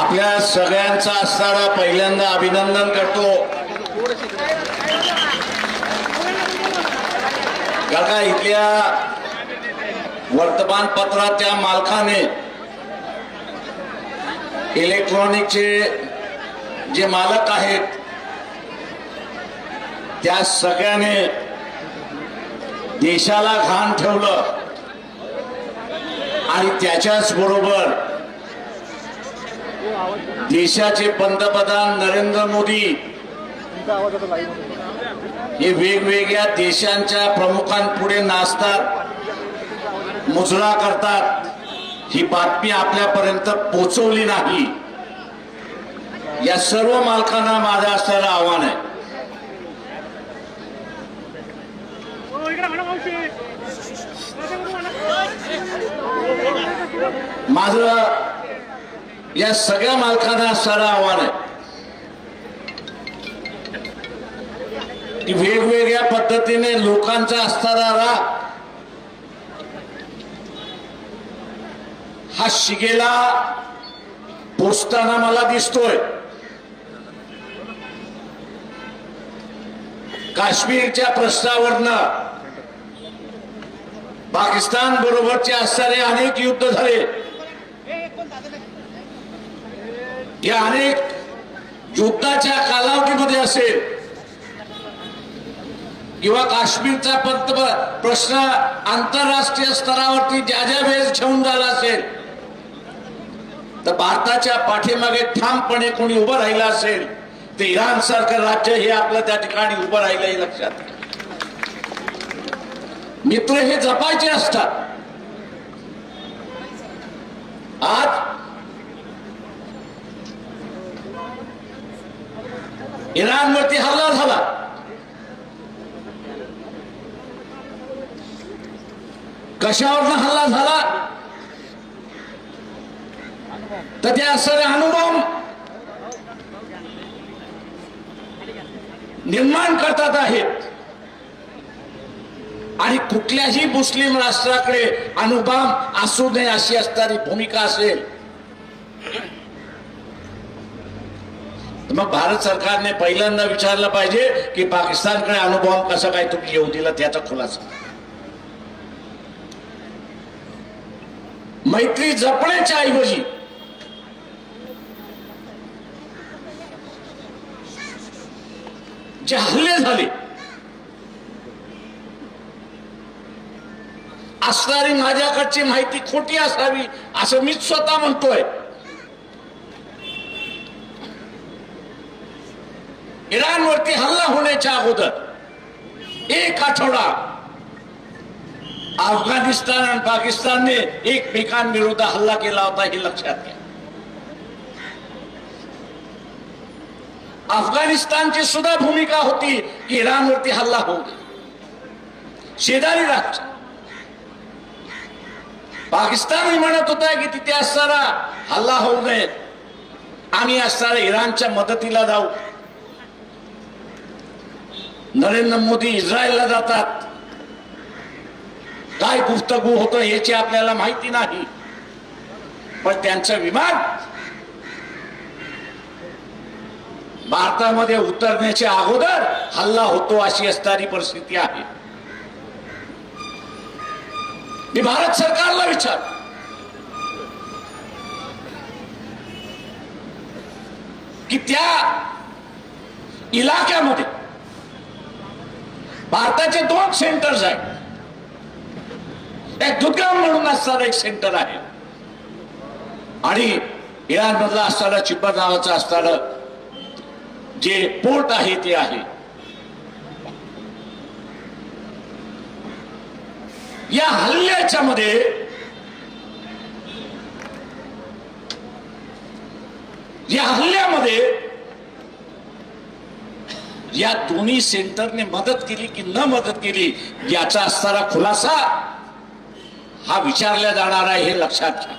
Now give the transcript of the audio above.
आपल्या सगळ्यांचा असणारा पहिल्यांदा अभिनंदन करतो। काका इथल्या वर्तमानपत्राच्या मालकाने इलेक्ट्रॉनिकचे जे मालक आहेत त्या सगळ्याने देशाला घाण ठेवलं आणि त्याच्याच बरोबर देशाचे पंतप्रधान नरेंद्र मोदी हे वेगवेगळ्या देशांच्या प्रमुखांपुढे नाचतात, मुजरा करतात। ही बातमी आपल्यापर्यंत पोहोचवली नाही। या सर्व मालकांना माझं असणारं आव्हान आहे, माझं या सगळ्या मालकांना असणारं आव्हान आहे की वेगवेगळ्या पद्धतीने लोकांचा असणारा राग हा शिगेला पोचताना मला दिसतोय। काश्मीरच्या प्रश्नावरनं पाकिस्तान बरोबरचे असणारे अनेक युद्ध झाले। या अनेक युद्धाच्या कालावधीमध्ये असेल किंवा काश्मीरचा प्रश्न आंतरराष्ट्रीय स्तरावरती ज्या वेळेस घेऊन झाला असेल तर भारताच्या पाठीमागे ठामपणे कोणी उभं राहिलं असेल ते इराण सारखं राज्य हे आपलं त्या ठिकाणी उभं राहिलं हे लक्षात घ्या। मित्र हे जपायचे असतात। आज इराणवरती हल्ला झाला, कशावरनं हल्ला झाला तर त्या असणारे अणुबॉम्ब निर्माण करतात आहेत आणि कुठल्याही मुस्लिम राष्ट्राकडे अणुबॉम्ब असू नये अशी असणारी भूमिका असेल तर मग भारत सरकारने पहिल्यांदा विचारलं पाहिजे की पाकिस्तानकडे अणुबॉम्ब कसं काय तुम्ही येऊ दिला, त्याचा खुलासा। मैत्री जपण्याच्या ऐवजी जे हल्ले झाले असणारी माझ्याकडची माहिती खोटी असावी असं मी स्वतः म्हणतोय। इराणवरती हल्ला होण्याच्या अगोदर एक आठवडा अफगाणिस्तान आणि पाकिस्तानने एकमेकांविरुद्ध हल्ला केला होता हे लक्षात घ्या। अफगाणिस्तानची सुद्धा भूमिका होती की इराणवरती हल्ला होऊ नये, शेजारी राष्ट्र। पाकिस्तान म्हणत होता की तिथे असणारा हल्ला होऊ नये, आम्ही असणाऱ्या इराणच्या मदतीला जाऊ। नरेंद्र मोदी इस्रायलला जातात, काय गुफ्तगू होतं याची आपल्याला माहिती नाही, पण त्यांचं विमान भारतामध्ये उतरण्याच्या अगोदर हल्ला होतो अशी असणारी परिस्थिती आहे। मी भारत सरकारला विचार की त्या इलाक्यामध्ये भारताचे 2 सेंटर्स आहेत। एक दुर्गम म्हणून असणारं एक सेंटर आहे आणि इराण मधला असणारा चिपर नावाचं असणारं जे पोर्ट आहे ते आहे। या हल्ल्याच्या मध्ये या दोन्ही सेंटरने मदत केली की न मदत केली याचा असणारा खुलासा हा विचारला जाणार आहे हे लक्षात घ्या।